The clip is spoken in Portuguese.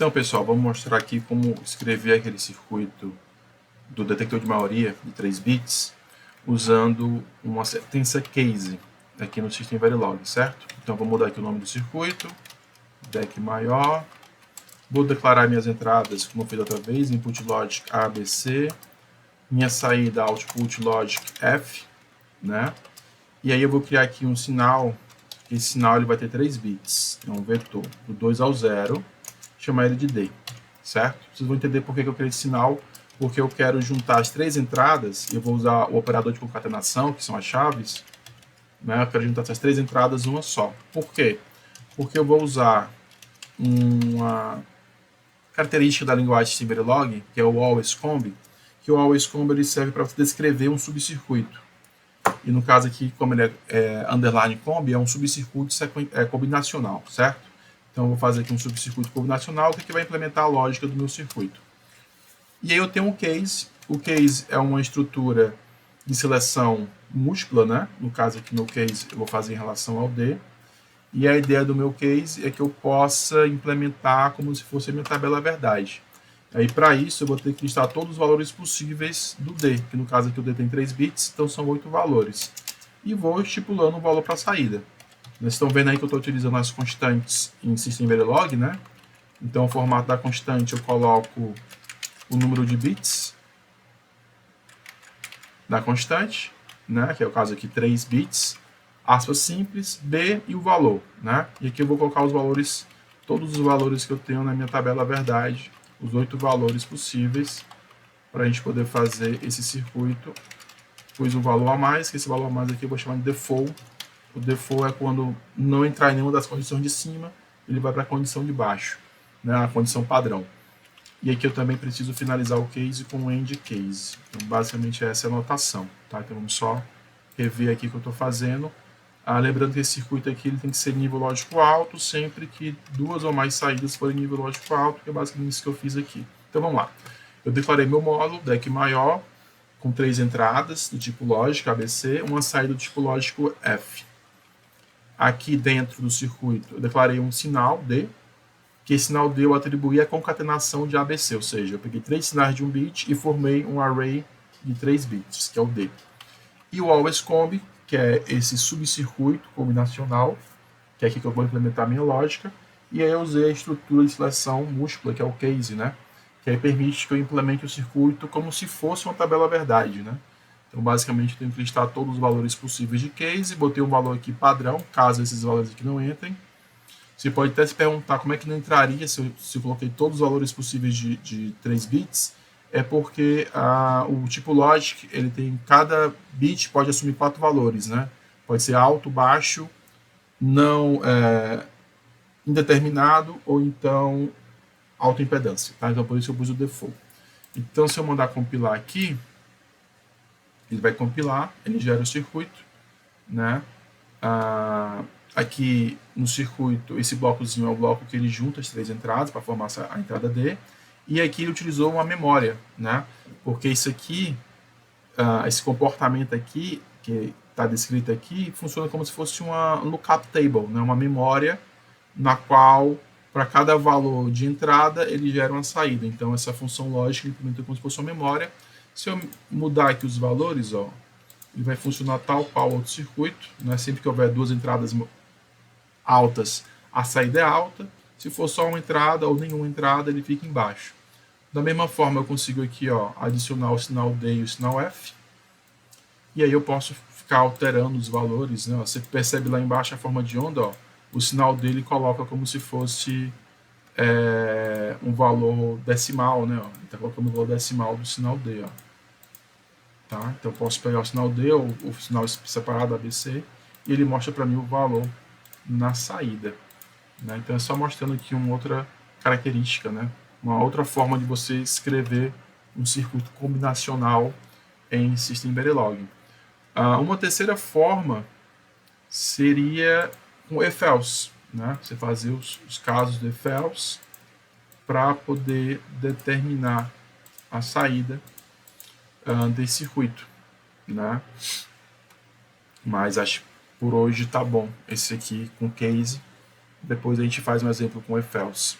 Então, pessoal, vamos mostrar aqui como escrever aquele circuito do detector de maioria de 3 bits usando uma sentença case aqui no System Verilog, certo? Então, vou mudar aqui o nome do circuito, DEC maior, vou declarar minhas entradas, como eu fiz outra vez, input logic ABC, minha saída output logic F, né? E aí eu vou criar aqui um sinal, esse sinal ele vai ter 3 bits, é um vetor, do 2 ao 0, chamar ele de D, certo? Vocês vão entender por que eu criei esse sinal, porque eu quero juntar as 3 entradas, e eu vou usar o operador de concatenação, que são as chaves, né? Eu quero juntar essas 3 entradas em uma só. Por quê? Porque eu vou usar uma característica da linguagem Verilog, que é o always-comb, que o always-comb ele serve para descrever um subcircuito. E no caso aqui, como ele é underline comb, é um subcircuito combinacional, certo? Então eu vou fazer aqui um subcircuito combinacional que vai implementar a lógica do meu circuito. E aí eu tenho um case. O case é uma estrutura de seleção múltipla, né? No caso aqui, meu case, eu vou fazer em relação ao D. E a ideia do meu case é que eu possa implementar como se fosse a minha tabela verdade. Aí, para isso, eu vou ter que listar todos os valores possíveis do D, que no caso aqui o D tem 3 bits, então são 8 valores. E vou estipulando um valor para a saída. Vocês estão vendo aí que eu estou utilizando as constantes em System Verilog, né? Então, o formato da constante eu coloco o número de bits da constante, né? Que é o caso aqui 3 bits, aspas simples, B e o valor, né? E aqui eu vou colocar os valores, todos os valores que eu tenho na minha tabela verdade, os 8 valores possíveis para a gente poder fazer esse circuito. Pus um valor a mais, que esse valor a mais aqui eu vou chamar de default. O default é quando não entrar em nenhuma das condições de cima, ele vai para a condição de baixo, né, a condição padrão. E aqui eu também preciso finalizar o case com o end case. Então, basicamente, essa é a notação. Tá? Então, vamos só rever aqui o que eu estou fazendo. Lembrando que esse circuito aqui ele tem que ser nível lógico alto, sempre que 2 ou mais saídas forem nível lógico alto, que é basicamente isso que eu fiz aqui. Então, vamos lá. Eu declarei meu módulo, DEC maior, com 3 entradas do tipo lógico, ABC, uma saída do tipo lógico F. Aqui dentro do circuito, eu declarei um sinal D, que esse sinal D eu atribuí a concatenação de ABC, ou seja, eu peguei 3 sinais de um bit e formei um array de 3 bits, que é o D. E o always-comb, que é esse subcircuito combinacional, que é aqui que eu vou implementar a minha lógica, e aí eu usei a estrutura de seleção múltipla, que é o case, né? Que aí permite que eu implemente o circuito como se fosse uma tabela verdade, né? Então, basicamente, eu tenho que listar todos os valores possíveis de case, botei um valor aqui padrão, caso esses valores aqui não entrem. Você pode até se perguntar como é que não entraria se eu coloquei todos os valores possíveis de 3 bits, é porque o tipo logic, ele tem, cada bit pode assumir 4 valores, né? Pode ser alto, baixo, não indeterminado ou então autoimpedância, tá? Então por isso eu pus o default. Então se eu mandar compilar aqui, ele vai compilar, ele gera o circuito, né? Aqui no circuito, esse blocozinho é o bloco que ele junta as 3 entradas para formar a entrada D. E aqui ele utilizou uma memória, né? Porque isso aqui, esse comportamento aqui, que está descrito aqui, funciona como se fosse uma lookup table, né? Uma memória na qual, para cada valor de entrada, ele gera uma saída. Então, essa função lógica implementa como se fosse uma memória. Se eu mudar aqui os valores, ó, ele vai funcionar tal qual outro circuito, né? Sempre que houver 2 entradas altas, a saída é alta. Se for só uma entrada ou nenhuma entrada, ele fica embaixo. Da mesma forma, eu consigo aqui, ó, adicionar o sinal D e o sinal F. E aí eu posso ficar alterando os valores, né? Você percebe lá embaixo a forma de onda, ó, o sinal dele coloca como se fosse um valor decimal, né? Ó. Ele está colocando o valor decimal do sinal D, ó. Tá? Então eu posso pegar o sinal D ou o sinal separado ABC e ele mostra para mim o valor na saída, né? Então é só mostrando aqui uma outra característica, né? Uma outra forma de você escrever um circuito combinacional em System Verilog. Uma terceira forma seria com if-else, né? Você fazer os casos do if-else para poder determinar a saída desse circuito, né? Mas acho que por hoje tá bom esse aqui com case. Depois a gente faz um exemplo com if-else.